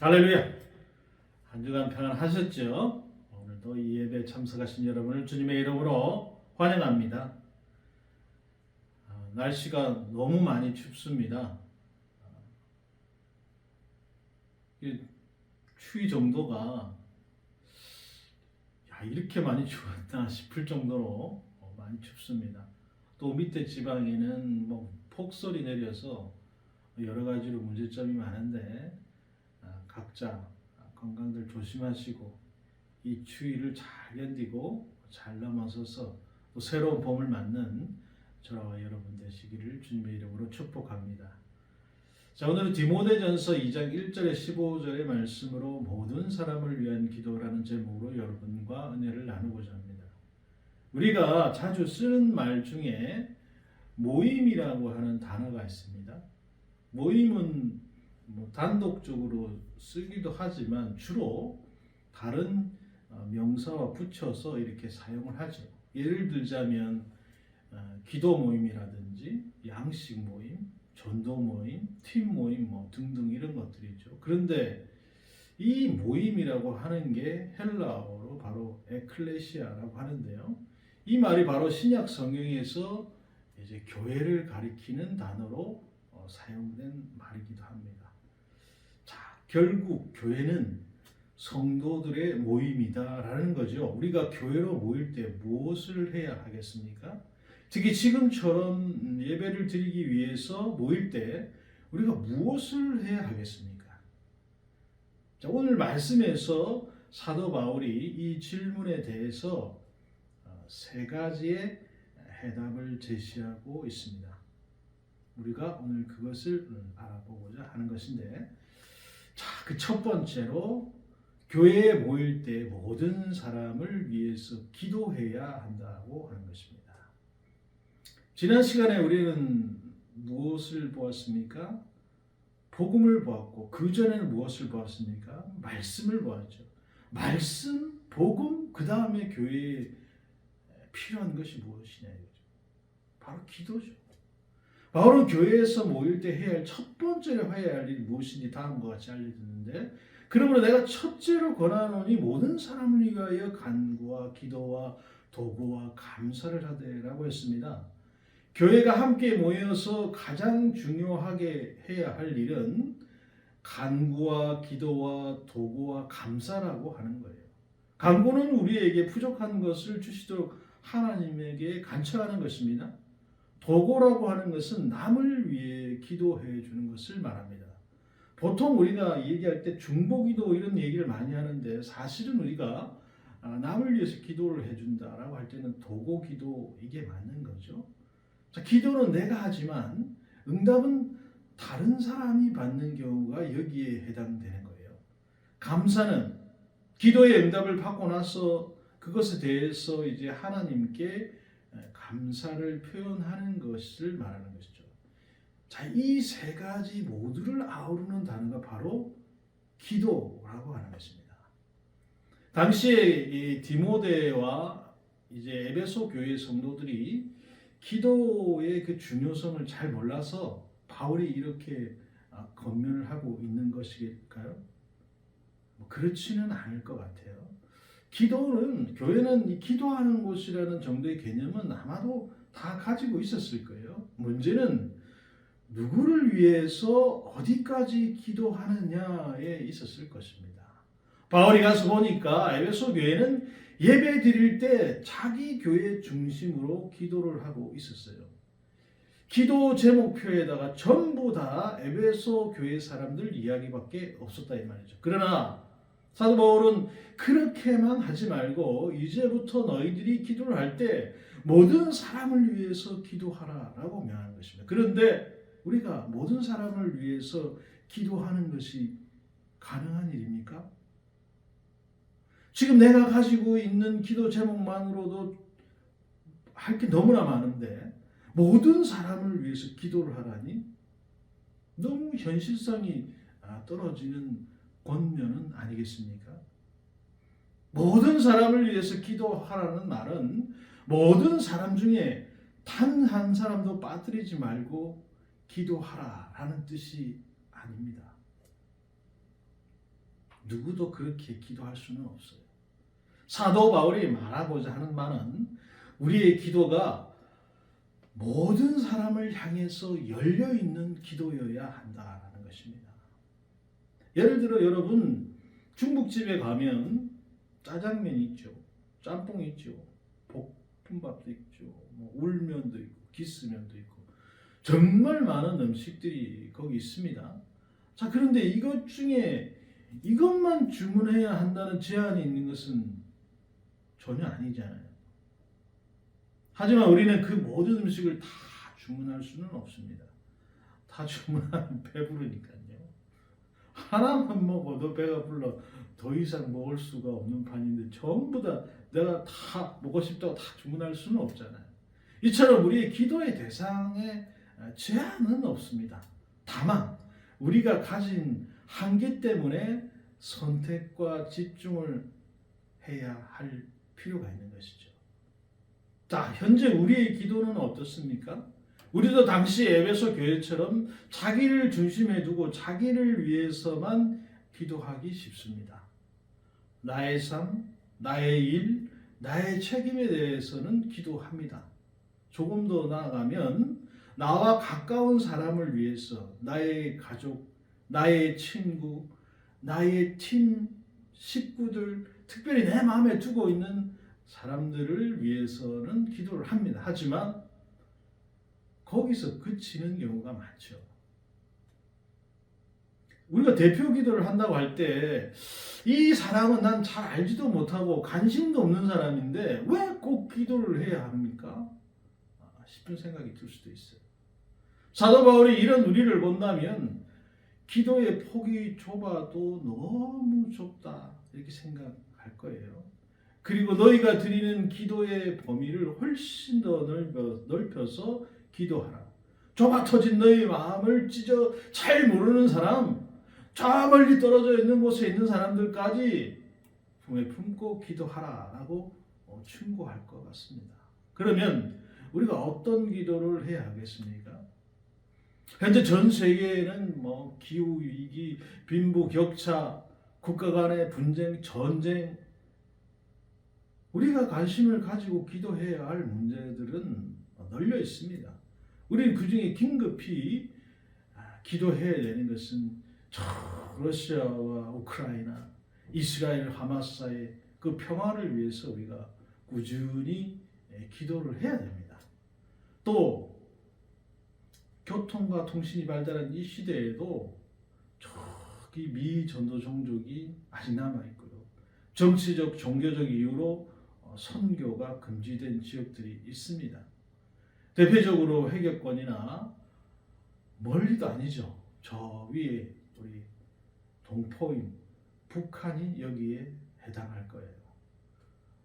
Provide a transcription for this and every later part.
할렐루야! 한 주간 평안하셨죠? 오늘도 이 예배에 참석하신 여러분을 주님의 이름으로 환영합니다. 날씨가 너무 많이 춥습니다. 이 추위 정도가 이렇게 많이 추웠나 싶을 정도로 많이 춥습니다. 또 밑에 지방에는 폭설이 내려서 여러 가지로 문제점이 많은데 각자 건강들 조심하시고 이 추위를 잘 견디고 잘 넘어서서 또 새로운 봄을 맞는 저와 여러분 되시기를 주님의 이름으로 축복합니다. 자, 오늘은 디모데전서 2장 1절에 15절의 말씀으로 모든 사람을 위한 기도라는 제목으로 여러분과 은혜를 나누고자 합니다. 우리가 자주 쓰는 말 중에 모임이라고 하는 단어가 있습니다. 모임은 단독적으로 쓰기도 하지만 주로 다른 명사와 붙여서 이렇게 사용을 하죠. 예를 들자면 기도 모임이라든지 양식 모임, 전도 모임, 팀 모임 등등 이런 것들이죠. 그런데 이 모임이라고 하는 게 헬라어로 바로 에클레시아라고 하는데요. 이 말이 바로 신약 성경에서 이제 교회를 가리키는 단어로 사용된 말이기도 합니다. 자, 결국 교회는 성도들의 모임이다라는 거죠. 우리가 교회로 모일 때 무엇을 해야 하겠습니까? 특히 지금처럼 예배를 드리기 위해서 모일 때 우리가 무엇을 해야 하겠습니까? 자, 오늘 말씀에서 사도 바울이 이 질문에 대해서 세 가지의 해답을 제시하고 있습니다. 우리가 오늘 그것을 알아보고자 하는 것인데, 자, 그 첫 번째로 교회에 모일 때 모든 사람을 위해서 기도해야 한다고 하는 것입니다. 지난 시간에 우리는 무엇을 보았습니까? 복음을 보았고 그 전에는 무엇을 보았습니까? 말씀을 보았죠. 말씀, 복음, 그 다음에 교회에 필요한 것이 무엇이냐 이거죠. 바로 기도죠. 바울은 교회에서 모일 때 해야 할 첫 번째로 해야 할 일이 무엇인지 다음과 같이 알려줬는데, 그러므로 내가 첫째로 권하노니 모든 사람을 위하여 간구와 기도와 도구와 감사를 하되라고 했습니다. 교회가 함께 모여서 가장 중요하게 해야 할 일은 간구와 기도와 도구와 감사라고 하는 거예요. 간구는 우리에게 부족한 것을 주시도록 하나님에게 간청하는 것입니다. 도구라고 하는 것은 남을 위해 기도해 주는 것을 말합니다. 보통 우리가 얘기할 때 중보기도 이런 얘기를 많이 하는데, 사실은 우리가 남을 위해서 기도를 해준다라고 할 때는 도구기도 이게 맞는 거죠. 자, 기도는 내가 하지만 응답은 다른 사람이 받는 경우가 여기에 해당되는 거예요. 감사는 기도의 응답을 받고 나서 그것에 대해서 이제 하나님께 감사를 표현하는 것을 말하는 것이죠. 자, 이 세 가지 모두를 아우르는 단어가 바로 기도라고 하는 것입니다. 당시에 이 디모데와 이제 에베소 교회 성도들이 기도의 그 중요성을 잘 몰라서 바울이 이렇게 권면을 하고 있는 것일까요? 그렇지는 않을 것 같아요. 교회는 기도하는 곳이라는 정도의 개념은 아마도 다 가지고 있었을 거예요. 문제는 누구를 위해서 어디까지 기도하느냐에 있었을 것입니다. 바울이 가서 보니까 에베소 교회는 예배 드릴 때 자기 교회 중심으로 기도를 하고 있었어요. 기도 제목표에다가 전부 다 에베소 교회 사람들 이야기밖에 없었다 이 말이죠. 그러나 사도 바울은 그렇게만 하지 말고 이제부터 너희들이 기도를 할 때 모든 사람을 위해서 기도하라라고 명하는 것입니다. 그런데 우리가 모든 사람을 위해서 기도하는 것이 가능한 일입니까? 지금 내가 가지고 있는 기도 제목만으로도 할 게 너무나 많은데 모든 사람을 위해서 기도를 하라니 너무 현실성이 떨어지는 권면은 아니겠습니까? 모든 사람을 위해서 기도하라는 말은 모든 사람 중에 단 한 사람도 빠뜨리지 말고 기도하라라는 뜻이 아닙니다. 누구도 그렇게 기도할 수는 없어요. 사도 바울이 말하고자 하는 바는 우리의 기도가 모든 사람을 향해서 열려있는 기도여야 한다는 것입니다. 예를 들어 여러분 중국집에 가면 짜장면이 있죠. 짬뽕이 있죠. 볶음밥도 있죠. 뭐 울면도 있고 기스면도 있고 정말 많은 음식들이 거기 있습니다. 자, 그런데 이것 중에 이것만 주문해야 한다는 제한이 있는 것은 전혀 아니잖아요. 하지만 우리는 그 모든 음식을 다 주문할 수는 없습니다. 다 주문하면 배부르니까요. 하나만 먹어도 배가 불러 더 이상 먹을 수가 없는 판인데 전부 다 내가 다 먹고 싶다고 다 주문할 수는 없잖아요. 이처럼 우리의 기도의 대상에 제한은 없습니다. 다만 우리가 가진 한계 때문에 선택과 집중을 해야 할 필요가 있는 것이죠. 자, 현재 우리의 기도는 어떻습니까? 우리도 당시 에베소 교회처럼 자기를 중심에 두고 자기를 위해서만 기도하기 쉽습니다. 나의 삶, 나의 일, 나의 책임에 대해서는 기도합니다. 조금 더 나아가면 나와 가까운 사람을 위해서 나의 가족, 나의 친구, 나의 팀, 식구들, 특별히 내 마음에 두고 있는 사람들을 위해서는 기도를 합니다. 하지만 거기서 그치는 경우가 많죠. 우리가 대표 기도를 한다고 할 때 이 사람은 난 잘 알지도 못하고 관심도 없는 사람인데 왜 꼭 기도를 해야 합니까? 싶은 생각이 들 수도 있어요. 사도 바울이 이런 우리를 본다면 기도의 폭이 좁아도 너무 좁다 이렇게 생각할 거예요. 그리고 너희가 드리는 기도의 범위를 훨씬 더 넓혀서 기도하라. 좁아 터진 너희 마음을 찢어 잘 모르는 사람, 저 멀리 떨어져 있는 곳에 있는 사람들까지 품에 품고 기도하라라고 충고할 것 같습니다. 그러면 우리가 어떤 기도를 해야 하겠습니까? 현재 전 세계에는 기후 위기, 빈부 격차, 국가 간의 분쟁, 전쟁, 우리가 관심을 가지고 기도해야 할 문제들은 널려 있습니다. 우리는 그 중에 긴급히 기도해야 되는 것은 러시아와 우크라이나, 이스라엘 하마스 사이의 그 평화를 위해서 우리가 꾸준히 기도를 해야 됩니다. 또 교통과 통신이 발달한 이 시대에도 저기 미 전도 종족이 아직 남아 있고요. 정치적, 종교적 이유로 선교가 금지된 지역들이 있습니다. 대표적으로 회계권이나 멀리도 아니죠. 저 위에 우리 동포인 북한이 여기에 해당할 거예요.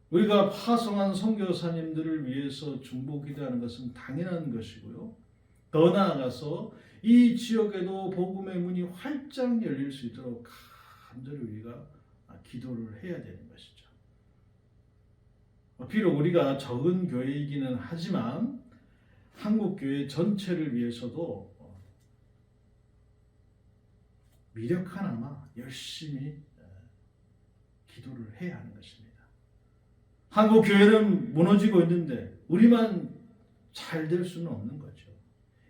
우리가 파송한 선교사님들을 위해서 중보기도하는 것은 당연한 것이고요. 더 나아가서 이 지역에도 복음의 문이 활짝 열릴 수 있도록 간절히 우리가 기도를 해야 되는 것이죠. 비록 우리가 적은 교회이기는 하지만 한국 교회 전체를 위해서도 미력 하나마 열심히 기도를 해야 하는 것입니다. 한국 교회는 무너지고 있는데 우리만 잘 될 수는 없는 거죠.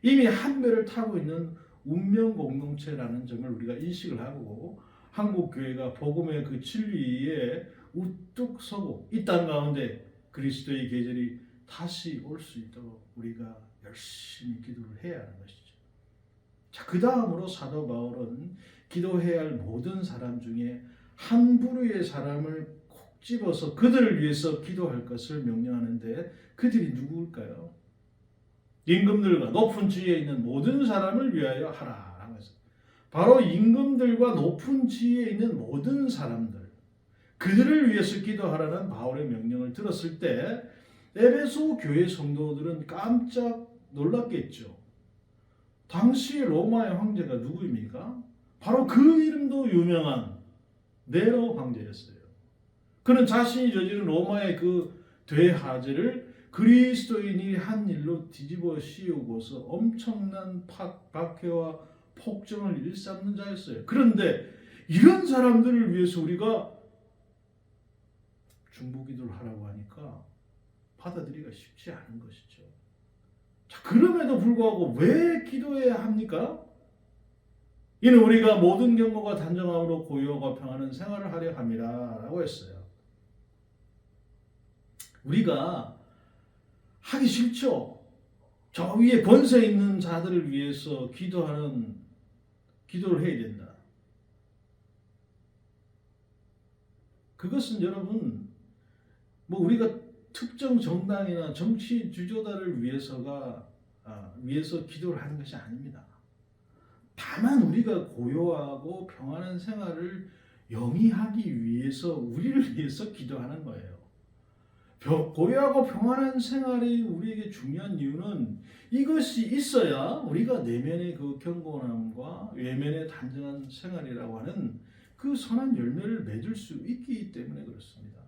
이미 한 배를 타고 있는 운명 공동체라는 점을 우리가 인식을 하고 한국 교회가 복음의 그 진리에 우뚝 서고 이 땅 가운데 그리스도의 계절이 다시 올 수 있도록 우리가 열심히 기도를 해야 하는 것이죠. 자, 그 다음으로 사도 바울은 기도해야 할 모든 사람 중에 한 부류의 사람을 콕 집어서 그들을 위해서 기도할 것을 명령하는데 그들이 누구일까요? 임금들과 높은 지위에 있는 모든 사람을 위하여 하라. 바로 임금들과 높은 지위에 있는 모든 사람들, 그들을 위해서 기도하라는 바울의 명령을 들었을 때 에베소 교회 성도들은 깜짝 놀랐겠죠. 당시 로마의 황제가 누구입니까? 바로 그 이름도 유명한 네로 황제였어요. 그는 자신이 저지른 로마의 그 대화제를 그리스도인이 한 일로 뒤집어 씌우고서 엄청난 박해와 폭정을 일삼는 자였어요. 그런데 이런 사람들을 위해서 우리가 중보기도를 하라고 하니까 받아들이기가 쉽지 않은 것이죠. 자, 그럼에도 불구하고 왜 기도해야 합니까? 이는 우리가 모든 경고가 단정함으로 고요하고 평안한 생활을 하려 함이라 라고 했어요. 우리가 하기 싫죠. 저 위에 권세 있는 자들을 위해서 기도를 해야 된다. 그것은 여러분 우리가 특정 정당이나 정치 주조자를 위해서 기도를 하는 것이 아닙니다. 다만 우리가 고요하고 평안한 생활을 영위하기 위해서 우리를 위해서 기도하는 거예요. 고요하고 평안한 생활이 우리에게 중요한 이유는 이것이 있어야 우리가 내면의 그 경건함과 외면의 단정한 생활이라고 하는 그 선한 열매를 맺을 수 있기 때문에 그렇습니다.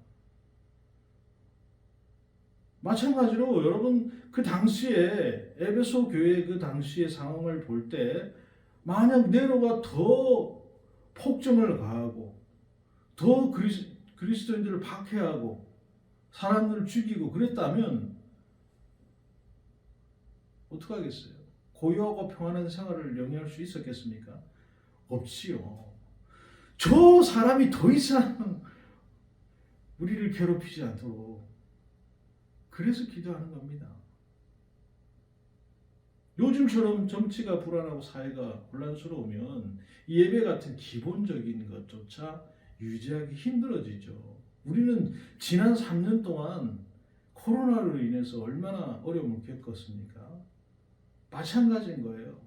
마찬가지로 여러분 그 당시에 에베소 교회 그 당시의 상황을 볼 때 만약 네로가 더 폭정을 가하고 더 그리스도인들을 박해하고 사람들을 죽이고 그랬다면 어떡하겠어요? 고요하고 평안한 생활을 영위할 수 있었겠습니까? 없지요. 저 사람이 더 이상 우리를 괴롭히지 않도록 그래서 기도하는 겁니다. 요즘처럼 정치가 불안하고 사회가 혼란스러우면 예배 같은 기본적인 것조차 유지하기 힘들어지죠. 우리는 지난 3년 동안 코로나로 인해서 얼마나 어려움을 겪었습니까? 마찬가지인 거예요.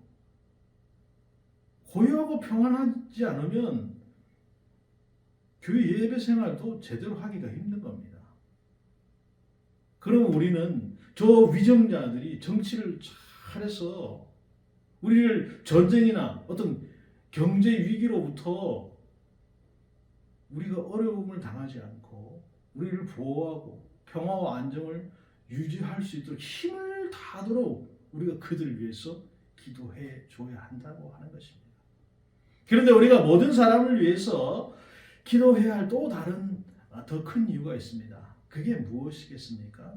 고요하고 평안하지 않으면 교회 예배 생활도 제대로 하기가 힘든 겁니다. 그럼 우리는 저 위정자들이 정치를 잘해서 우리를 전쟁이나 어떤 경제 위기로부터 우리가 어려움을 당하지 않고 우리를 보호하고 평화와 안정을 유지할 수 있도록 힘을 다하도록 우리가 그들을 위해서 기도해 줘야 한다고 하는 것입니다. 그런데 우리가 모든 사람을 위해서 기도해야 할 또 다른 더 큰 이유가 있습니다. 그게 무엇이겠습니까?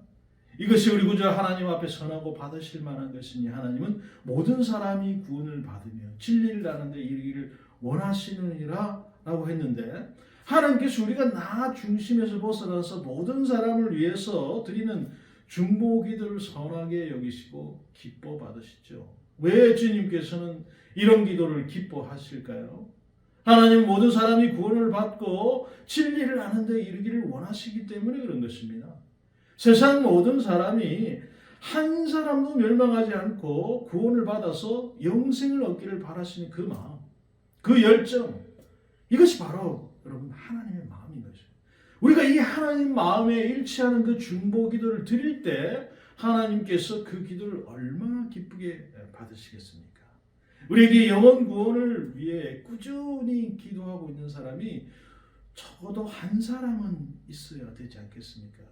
이것이 우리 구주 하나님 앞에 선하고 받으실 만한 것이니 하나님은 모든 사람이 구원을 받으며 진리를 아는 데 이르기를 원하시느니라 라고 했는데 하나님께서 우리가 나 중심에서 벗어나서 모든 사람을 위해서 드리는 중보기도를 선하게 여기시고 기뻐 받으시죠. 왜 주님께서는 이런 기도를 기뻐하실까요? 하나님은 모든 사람이 구원을 받고 진리를 아는 데 이르기를 원하시기 때문에 그런 것입니다. 세상 모든 사람이 한 사람도 멸망하지 않고 구원을 받아서 영생을 얻기를 바라시는 그 마음, 그 열정, 이것이 바로 여러분 하나님의 마음인 것이에요. 우리가 이 하나님 마음에 일치하는 그 중보 기도를 드릴 때 하나님께서 그 기도를 얼마나 기쁘게 받으시겠습니까? 우리에게 영혼 구원을 위해 꾸준히 기도하고 있는 사람이 적어도 한 사람은 있어야 되지 않겠습니까?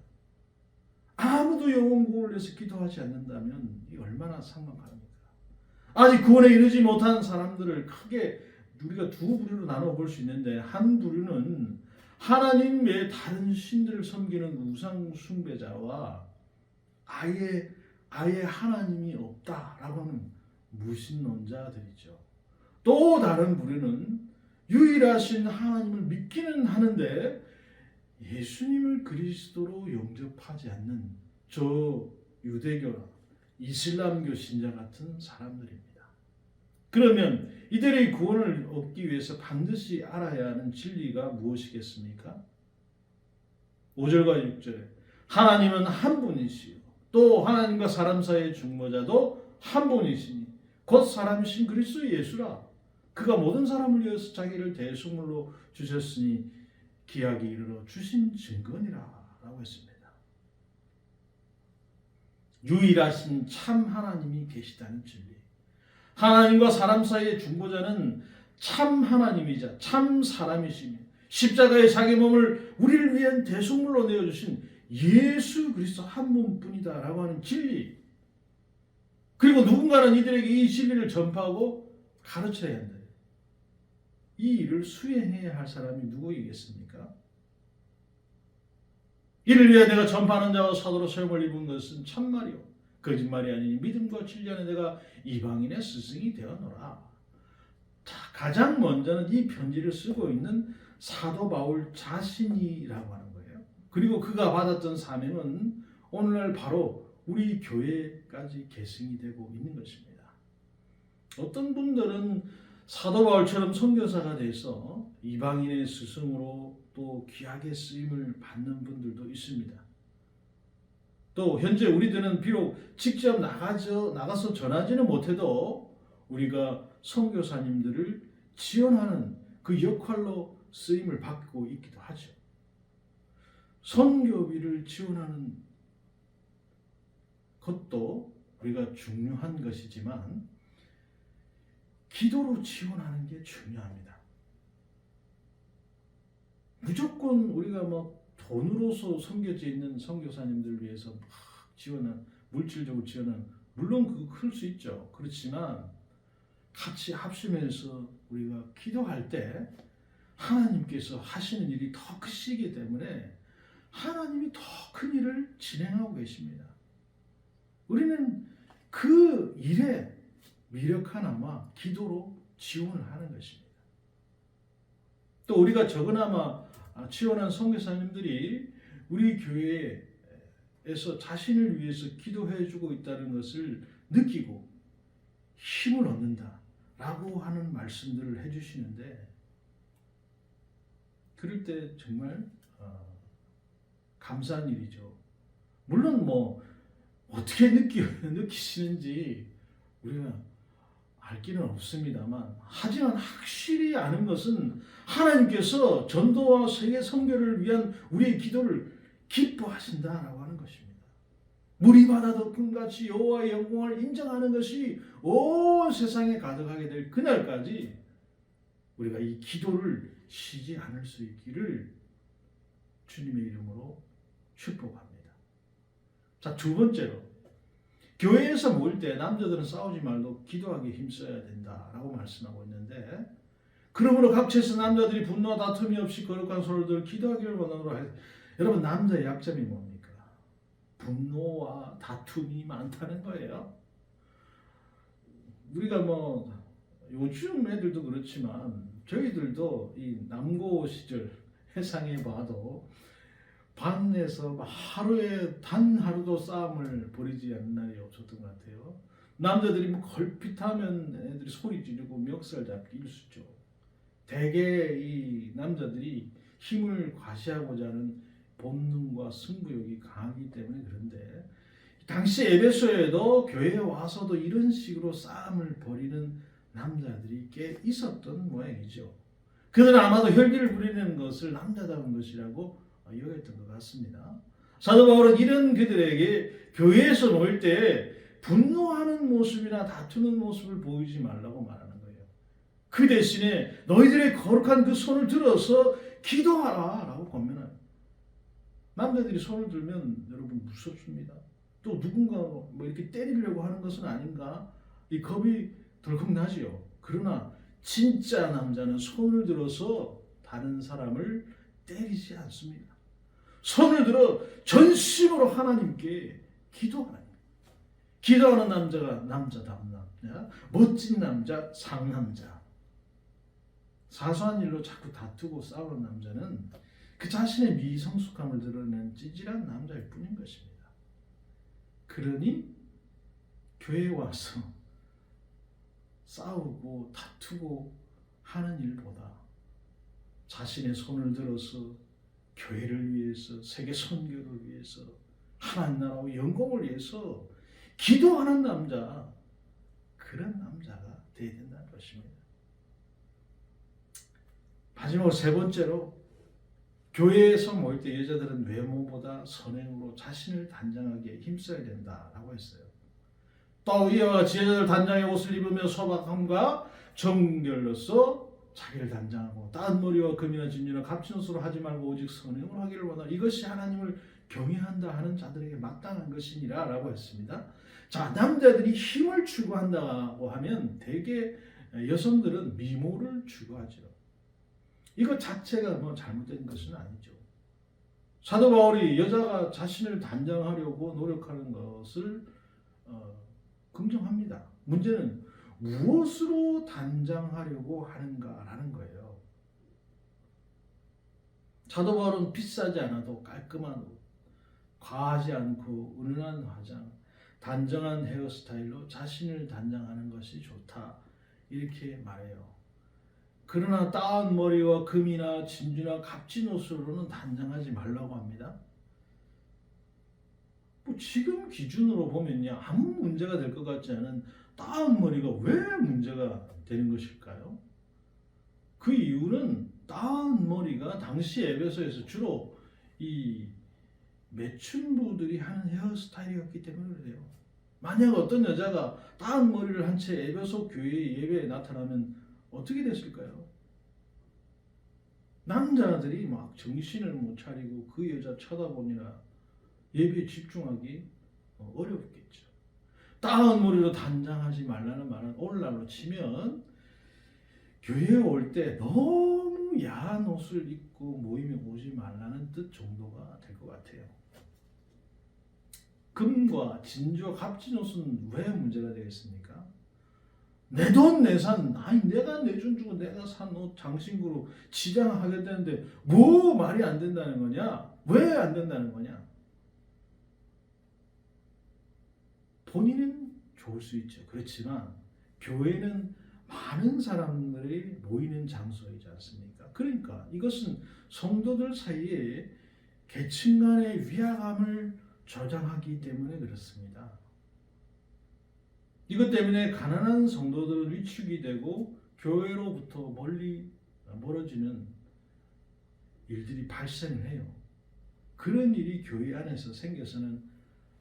아무도 영혼 구원을 위해서 기도하지 않는다면 이 얼마나 삭막합니까? 아직 구원에 이르지 못한 사람들을 크게 우리가 두 부류로 나눠 볼 수 있는데 한 부류는 하나님 외에 다른 신들을 섬기는 우상 숭배자와 아예 하나님이 없다라고 하는 무신론자들이죠. 또 다른 부류는 유일하신 하나님을 믿기는 하는데 예수님을 그리스도로 영접하지 않는 저 유대교나 이슬람교 신자 같은 사람들입니다. 그러면 이들의 구원을 얻기 위해서 반드시 알아야 하는 진리가 무엇이겠습니까? 5절과 6절에 하나님은 한 분이시요 또 하나님과 사람 사이의 중보자도 한 분이시니 곧 사람이신 그리스도 예수라. 그가 모든 사람을 위해서 자기를 대속물로 주셨으니 기약이 이르러 주신 증거니라 라고 했습니다. 유일하신 참 하나님이 계시다는 진리. 하나님과 사람 사이의 중보자는 참 하나님이자 참 사람이시며 십자가에 자기 몸을 우리를 위한 대속물로 내어주신 예수 그리스도 한 분뿐이다 라고 하는 진리. 그리고 누군가는 이들에게 이 진리를 전파하고 가르쳐야 한다. 이 일을 수행해야 할 사람이 누구이겠습니까? 이를 위해 내가 전파하는 자와 사도로 소임을 입은 것은 참말이요 거짓말이 아니니 믿음과 진리안에 내가 이방인의 스승이 되었노라. 자, 가장 먼저는 이 편지를 쓰고 있는 사도 바울 자신이라고 하는 거예요. 그리고 그가 받았던 사명은 오늘날 바로 우리 교회까지 계승이 되고 있는 것입니다. 어떤 분들은 사도 바울처럼 선교사가 돼서 이방인의 스승으로 또 귀하게 쓰임을 받는 분들도 있습니다. 또 현재 우리들은 비록 직접 나가서 전하지는 못해도 우리가 선교사님들을 지원하는 그 역할로 쓰임을 받고 있기도 하죠. 선교비를 지원하는 것도 우리가 중요한 것이지만 기도로 지원하는 게 중요합니다. 무조건 우리가 돈으로서 섬겨져 있는 선교사님들 위해서 막 지원한 물질적으로 지원하는 물론 그거 클 수 있죠. 그렇지만 같이 합심해서 우리가 기도할 때 하나님께서 하시는 일이 더 크시기 때문에 하나님이 더 큰 일을 진행하고 계십니다. 우리는 그 일에 미력 하나마 기도로 지원을 하는 것입니다. 또 우리가 적어나마 지원한 선교사님들이 우리 교회에서 자신을 위해서 기도해주고 있다는 것을 느끼고 힘을 얻는다라고 하는 말씀들을 해주시는데 그럴 때 정말 감사한 일이죠. 물론 어떻게 느끼시는지 우리가 알 길은 없습니다만 하지만 확실히 아는 것은 하나님께서 전도와 세계 선교를 위한 우리의 기도를 기뻐하신다라고 하는 것입니다. 물이 바다도 금같이 여호와의 영광을 인정하는 것이 온 세상에 가득하게 될 그날까지 우리가 이 기도를 쉬지 않을 수 있기를 주님의 이름으로 축복합니다. 자, 두 번째로 교회에서 모일 때 남자들은 싸우지 말고 기도하기에 힘써야 된다라고 말씀하고 있는데 그러므로 각처에서 남자들이 분노와 다툼이 없이 거룩한 소리를 기도하기를 원하노라. 여러분 남자의 약점이 뭡니까? 분노와 다툼이 많다는 거예요. 우리가 요즘 애들도 그렇지만 저희들도 이 남고 시절 해상해 봐도 반에서 하루에 단 하루도 싸움을 벌이지 않는 날이 없었던 것 같아요. 남자들이 걸핏하면 애들이 소리 지르고 멱살 잡기 일쑤죠. 대개 이 남자들이 힘을 과시하고자 하는 본능과 승부욕이 강하기 때문에 그런데 당시 에베소에도 교회에 와서도 이런 식으로 싸움을 벌이는 남자들이 꽤 있었던 모양이죠. 그들은 아마도 혈기를 부리는 것을 남자다운 것이라고 여겼던 것 같습니다. 사도 바울은 이런 그들에게 교회에서 모일 때 분노하는 모습이나 다투는 모습을 보이지 말라고 말하는 거예요. 그 대신에 너희들의 거룩한 그 손을 들어서 기도하라 라고 권면합니다. 남자들이 손을 들면 여러분 무섭습니다. 또 누군가 이렇게 때리려고 하는 것은 아닌가 이 겁이 덜컥 나지요. 그러나 진짜 남자는 손을 들어서 다른 사람을 때리지 않습니다. 손을 들어 전심으로 하나님께 기도하는 거예요. 기도하는 남자가 남자다운 남자, 멋진 남자, 상남자. 사소한 일로 자꾸 다투고 싸우는 남자는 그 자신의 미성숙함을 드러내는 찌질한 남자일 뿐인 것입니다. 그러니 교회에 와서 싸우고 다투고 하는 일보다 자신의 손을 들어서 교회를 위해서 세계 선교를 위해서 하나님 나라와 영광을 위해서 기도하는 남자 그런 남자가 되어야 된다는 것입니다. 마지막으로 세 번째로 교회에서 모일 때 여자들은 외모보다 선행으로 자신을 단장하기에 힘써야 된다라고 했어요. 또 이와 같이 여자들 단장의 옷을 입으며 소박함과 정결로서 자기를 단장하고 따은 머리와 금이나 진주나 값진 옷으로 하지 말고 오직 선행으로 하기를 원하노라. 이것이 하나님을 경외한다 하는 자들에게 마땅한 것이니라 라고 했습니다. 자, 남자들이 힘을 추구한다고 하면 대개 여성들은 미모를 추구하죠. 이것 자체가 뭐 잘못된 것은 아니죠. 사도 바울이 여자가 자신을 단장하려고 노력하는 것을 긍정합니다. 문제는 무엇으로 단장하려고 하는가라는 거예요. 사도 바울은 비싸지 않아도 깔끔한 옷, 과하지 않고 은은한 화장, 단정한 헤어스타일로 자신을 단장하는 것이 좋다. 이렇게 말해요. 그러나 따은 머리와 금이나 진주나 값진 옷으로는 단장하지 말라고 합니다. 뭐 지금 기준으로 보면요, 아무 문제가 될 것 같지 않은 따은 머리가 왜 문제가 되는 것일까요? 그 이유는 따은 머리가 당시 에베소에서 주로 이 매춘부들이 하는 헤어스타일이었기 때문에 그래요. 만약 어떤 여자가 따은 머리를 한 채 에베소 교회 예배에 나타나면 어떻게 됐을까요? 남자들이 막 정신을 못 차리고 그 여자 쳐다보느라 예배에 집중하기 어렵겠죠. 따은 머리로 단장하지 말라는 말은 오늘날로 치면 교회에 올 때 너무 야한 옷을 입고 모임에 오지 말라는 뜻 정도가 될 것 같아요. 금과 진주와 값진 옷은 왜 문제가 되겠습니까? 내 돈 내산, 아니 내가 내준 주고 내가 산 옷 장신구로 지장하게 되는데 뭐 말이 안 된다는 거냐? 왜 안 된다는 거냐? 본인은 좋을 수 있죠. 그렇지만 교회는 많은 사람들이 모이는 장소이지 않습니까? 그러니까 이것은 성도들 사이에 계층 간의 위화감을 조장하기 때문에 그렇습니다. 이것 때문에 가난한 성도들은 위축이 되고 교회로부터 멀어지는 일들이 발생을 해요. 그런 일이 교회 안에서 생겨서는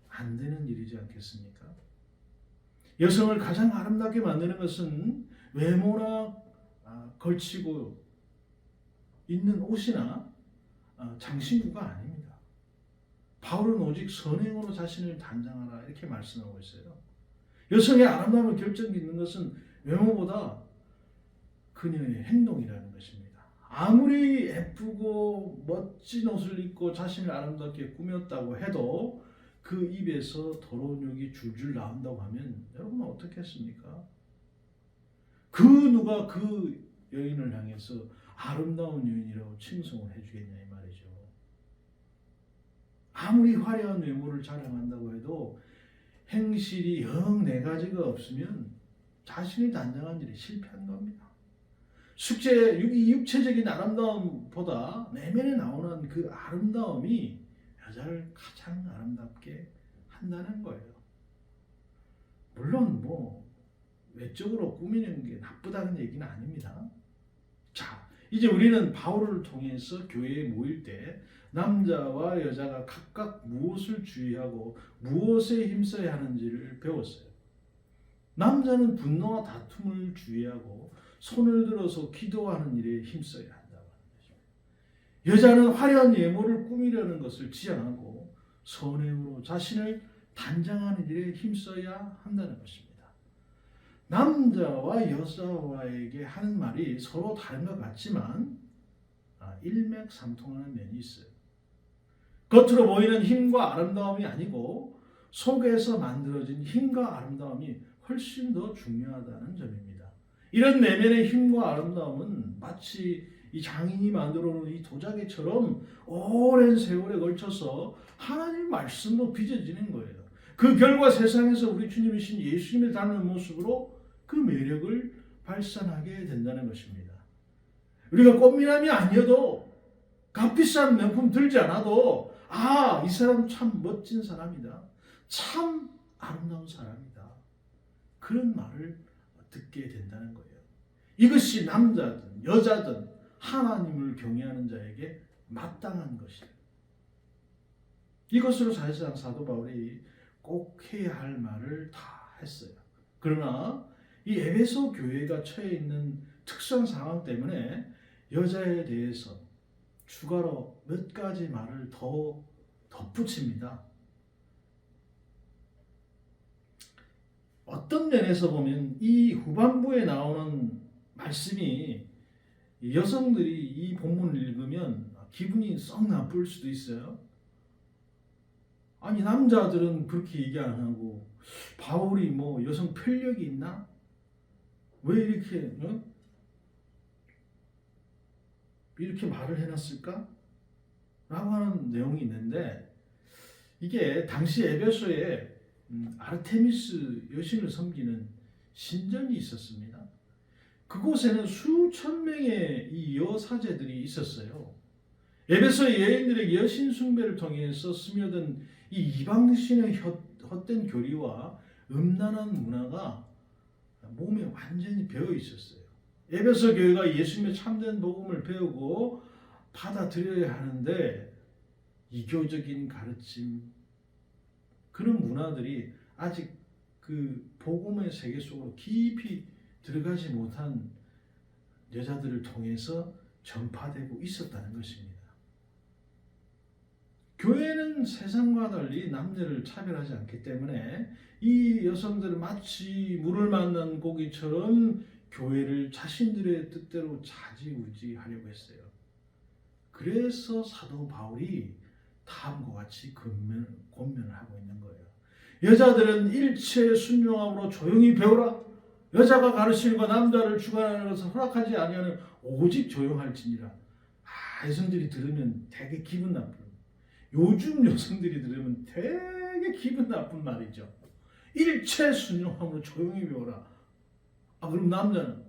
안 되는 일이지 않겠습니까? 여성을 가장 아름답게 만드는 것은 외모나 걸치고 있는 옷이나 장신구가 아닙니다. 바울은 오직 선행으로 자신을 단장하라 이렇게 말씀하고 있어요. 여성의 아름다움을 결정짓는 것은 외모보다 그녀의 행동이라는 것입니다. 아무리 예쁘고 멋진 옷을 입고 자신을 아름답게 꾸몄다고 해도 그 입에서 더러운 욕이 줄줄 나온다고 하면 여러분은 어떻게 했습니까? 그 누가 그 여인을 향해서 아름다운 여인이라고 칭송을 해주겠냐 이 말이죠. 아무리 화려한 외모를 자랑한다고 해도 행실이 영 네 가지가 없으면 자신이 단장한 일이 실패한 겁니다. 육체적인 아름다움보다 내면에 나오는 그 아름다움이 여자를 가장 아름답게 한다는 거예요. 물론 뭐 외적으로 꾸미는 게 나쁘다는 얘기는 아닙니다. 자, 이제 우리는 바울을 통해서 교회에 모일 때 남자와 여자가 각각 무엇을 주의하고 무엇에 힘써야 하는지를 배웠어요. 남자는 분노와 다툼을 주의하고 손을 들어서 기도하는 일에 힘써야 한다고 하는 것입니다. 여자는 화려한 외모를 꾸미려는 것을 지향하고 선행으로 자신을 단장하는 일에 힘써야 한다는 것입니다. 남자와 여자와에게 하는 말이 서로 다른 것 같지만 일맥상통하는 면이 있어요. 겉으로 보이는 힘과 아름다움이 아니고 속에서 만들어진 힘과 아름다움이 훨씬 더 중요하다는 점입니다. 이런 내면의 힘과 아름다움은 마치 이 장인이 만들어 놓은 이 도자기처럼 오랜 세월에 걸쳐서 하나님 말씀으로 빚어지는 거예요. 그 결과 세상에서 우리 주님이신 예수님을 닮는 모습으로 그 매력을 발산하게 된다는 것입니다. 우리가 꽃미남이 아니어도 값비싼 명품 들지 않아도 이 사람 참 멋진 사람이다. 참 아름다운 사람이다. 그런 말을 듣게 된다는 거예요. 이것이 남자든 여자든 하나님을 경외하는 자에게 마땅한 것이에요. 이것으로 사실상 사도 바울이 꼭 해야 할 말을 다 했어요. 그러나 이 에베소 교회가 처해 있는 특수한 상황 때문에 여자에 대해서 추가로 몇 가지 말을 더 덧붙입니다. 어떤 면에서 보면 이 후반부에 나오는 말씀이 이 여성들이 이 본문을 읽으면 기분이 썩 나쁠 수도 있어요. 아니 남자들은 그렇게 얘기 안 하고 바울이 뭐 여성 편력이 있나? 왜 이렇게 이렇게 말을 해놨을까? 라고 하는 내용이 있는데 이게 당시 에베소에 아르테미스 여신을 섬기는 신전이 있었습니다. 그곳에는 수천 명의 이 여사제들이 있었어요. 에베소의 여인들에게 여신 숭배를 통해서 스며든 이 이방신의 헛된 교리와 음란한 문화가 몸에 완전히 배어 있었어요. 에베소 교회가 예수님의 참된 복음을 배우고 받아들여야 하는데 이교적인 가르침, 그런 문화들이 아직 그 복음의 세계 속으로 깊이 들어가지 못한 여자들을 통해서 전파되고 있었다는 것입니다. 교회는 세상과 달리 남녀를 차별하지 않기 때문에 이 여성들은 마치 물을 만난 고기처럼 교회를 자신들의 뜻대로 좌지우지하려고 했어요. 그래서 사도 바울이 다음과 같이 권면을 하고 있는 거예요. 여자들은 일체의 순종함으로 조용히 배우라. 여자가 가르치는 것, 남자를 주관하는 것을 허락하지 아니하는 오직 조용할지니라. 여성들이 들으면 되게 기분 나쁜, 요즘 여성들이 들으면 되게 기분 나쁜 말이죠. 일체 순종함으로 조용히 배우라. 그럼 남자는?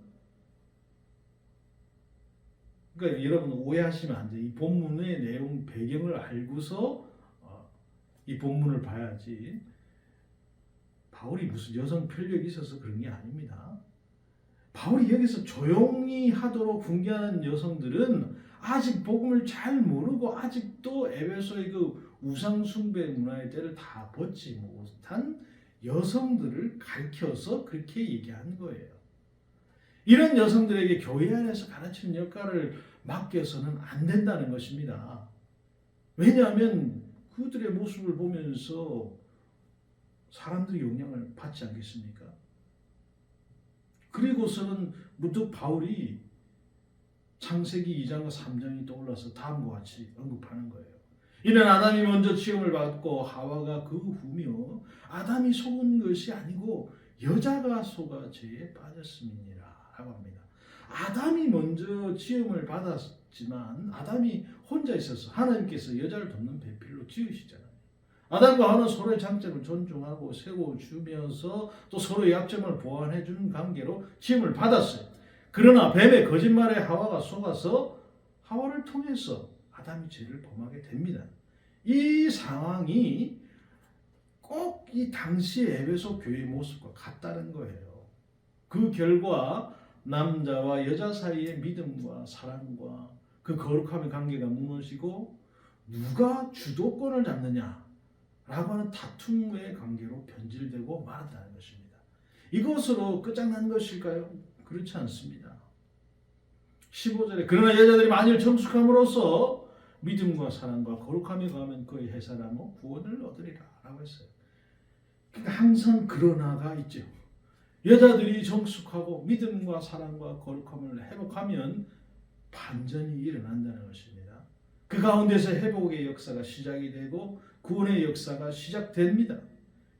그러니까 여러분 오해하시면 안 돼요. 이 본문의 내용 배경을 알고서 이 본문을 봐야지. 바울이 무슨 여성 편력이 있어서 그런 게 아닙니다. 바울이 여기서 조용히 하도록 훈계하는 여성들은 아직 복음을 잘 모르고 아직도 에베소의 그 우상 숭배 문화의 때를 다 벗지 못한 여성들을 가르쳐서 그렇게 얘기하는 거예요. 이런 여성들에게 교회 안에서 가르치는 역할을 맡겨서는 안 된다는 것입니다. 왜냐하면 그들의 모습을 보면서 사람들이 영향을 받지 않겠습니까? 그리고서는 문득 바울이 창세기 2장과 3장이 떠올라서 다음과 같이 언급하는 거예요. 이는 아담이 먼저 지음을 받고 하와가 그 후며 아담이 속은 것이 아니고 여자가 속아 죄에 빠졌음이니라 라고 합니다. 아담이 먼저 지음을 받았지만 아담이 혼자 있어서 하나님께서 여자를 돕는 배필로 지으시잖아요. 아담과 하와는 서로의 장점을 존중하고 세워주면서 또 서로의 약점을 보완해 주는 관계로 지음을 받았어요. 그러나 뱀의 거짓말에 하와가 속아서 하와를 통해서 아담이 죄를 범하게 됩니다. 이 상황이 꼭 이 당시 에베소 교회의 모습과 같다는 거예요. 그 결과 남자와 여자 사이의 믿음과 사랑과 그 거룩함의 관계가 무너지고 누가 주도권을 잡느냐 라고 하는 다툼의 관계로 변질되고 말한다는 것입니다. 이것으로 끝장난 것일까요? 그렇지 않습니다. 15절에 그러나 여자들이 만일 정숙함으로써 믿음과 사랑과 거룩함에 가면 그의 해사라며 구원을 얻으리라 라고 했어요. 그러니까 항상 그러나가 있죠. 여자들이 정숙하고 믿음과 사랑과 거룩함을 회복하면 반전이 일어난다는 것입니다. 그 가운데서 회복의 역사가 시작이 되고 구원의 역사가 시작됩니다.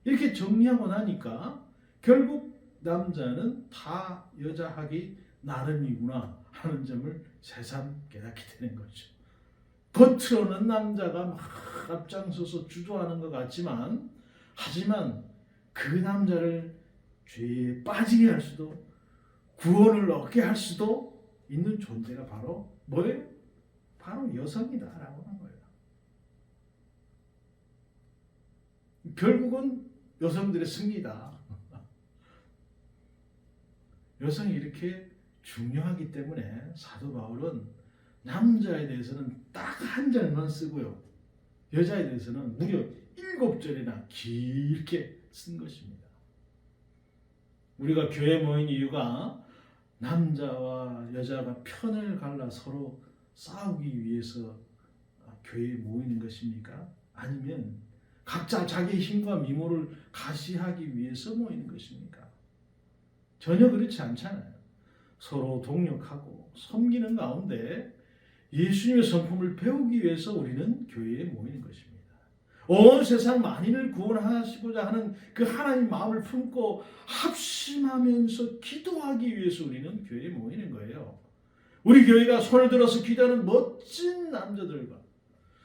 이렇게 정리하고 나니까 결국 남자는 다 여자하기 나름이구나 하는 점을 새삼 깨닫게 되는 거죠. 겉으로는 남자가 막 앞장서서 주도하는 것 같지만 하지만 그 남자를 죄에 빠지게 할 수도 구원을 얻게 할 수도 있는 존재가 바로 뭐예요? 바로 여성이다라고 하는 거예요. 결국은 여성들의 승리다. 여성이 이렇게 중요하기 때문에 사도 바울은 남자에 대해서는 딱 한 절만 쓰고요. 여자에 대해서는 무려 7절이나 길게 쓴 것입니다. 우리가 교회에 모인 이유가 남자와 여자가 편을 갈라 서로 싸우기 위해서 교회에 모이는 것입니까? 아니면 각자 자기의 힘과 미모를 가시하기 위해서 모이는 것입니까? 전혀 그렇지 않잖아요. 서로 동력하고 섬기는 가운데 예수님의 성품을 배우기 위해서 우리는 교회에 모이는 것입니다. 온 세상 만인을 구원하시고자 하는 그 하나님 마음을 품고 합심하면서 기도하기 위해서 우리는 교회에 모이는 거예요. 우리 교회가 손을 들어서 기도하는 멋진 남자들과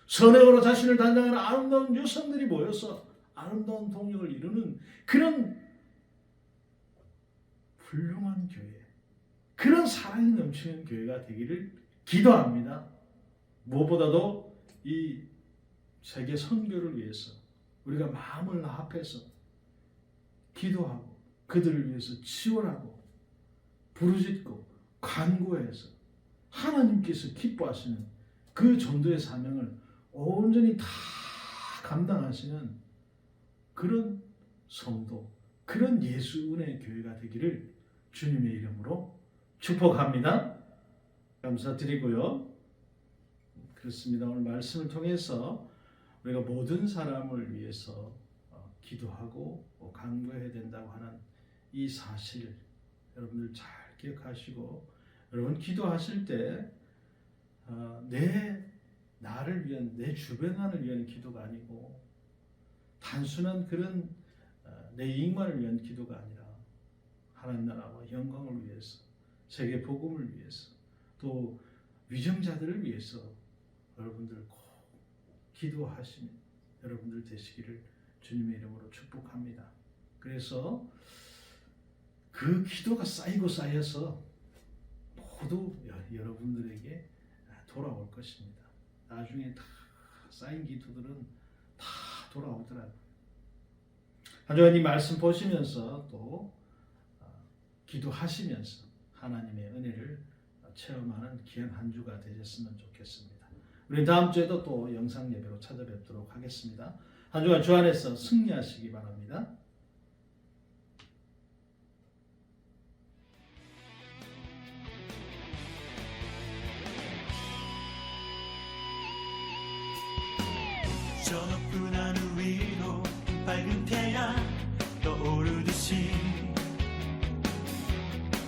선행으로 자신을 단장하는 아름다운 여성들이 모여서 아름다운 동력을 이루는 그런 훌륭한 교회, 그런 사랑이 넘치는 교회가 되기를 기도합니다. 무엇보다도 이 세계 선교를 위해서 우리가 마음을 합해서 기도하고 그들을 위해서 지원하고 부르짖고 간구해서 하나님께서 기뻐하시는 그 전도의 사명을 온전히 다 감당하시는 그런 성도, 그런 예수 은혜의 교회가 되기를 주님의 이름으로 축복합니다. 감사드리고요. 그렇습니다. 오늘 말씀을 통해서 우리가 모든 사람을 위해서 기도하고 간구해야 된다고 하는 이 사실 여러분들 잘 기억하시고, 여러분 기도하실 때 나를 위한, 내 주변만을 위한 기도가 아니고 단순한 그런 내 이익만을 위한 기도가 아니라 하나님 나라와 영광을 위해서, 세계 복음을 위해서, 또 위정자들을 위해서 여러분들 꼭 기도하시는 여러분들 되시기를 주님의 이름으로 축복합니다. 그래서 그 기도가 쌓이고 쌓여서 모두 여러분들에게 돌아올 것입니다. 나중에 다 쌓인 기도들은 다 돌아오더라고요. 한 주간 이 말씀 보시면서 또 기도하시면서 하나님의 은혜를 체험하는 귀한 한 주가 되셨으면 좋겠습니다. 우리 다음 주에도 또 영상 예배로 찾아뵙도록 하겠습니다. 한 주간 주 안에서 승리하시기 바랍니다. 저 높은 하늘 위로 밝은 태양 떠오르듯이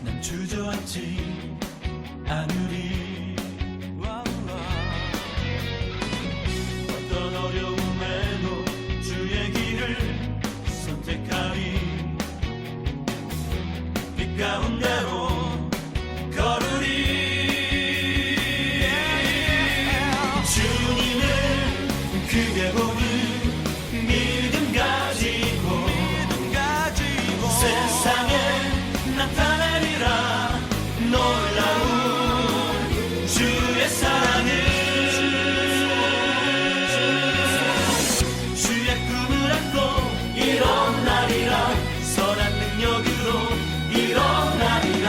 난 주저앉지 않으리. 어떤 어려움에도 주의 길을 선택하리. 빛 가운데로 걸으리. 주님을 크게 보는 믿음 가지고 세상에 나타내리라. 놀라운 주의 사랑을, 주의 꿈을 안고 일어나리라. 선한 능력으로 일어나리라.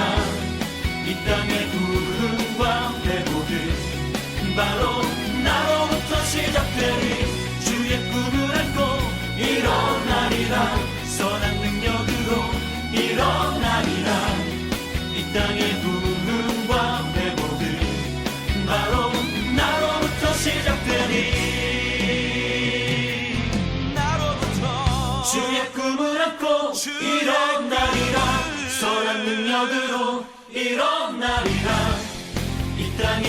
이 땅의 부흥과 회복은 바로 나로부터 시작되리. 주의 꿈을 안고 일어나리라. 선한 능력으로 일어나리라. 이 땅의 부흥과 회복은 바로 나로부터 시작되리. 나로부터 주의 꿈을 안고 일어나리라. 선한 능력으로 일어나리라. 이 땅의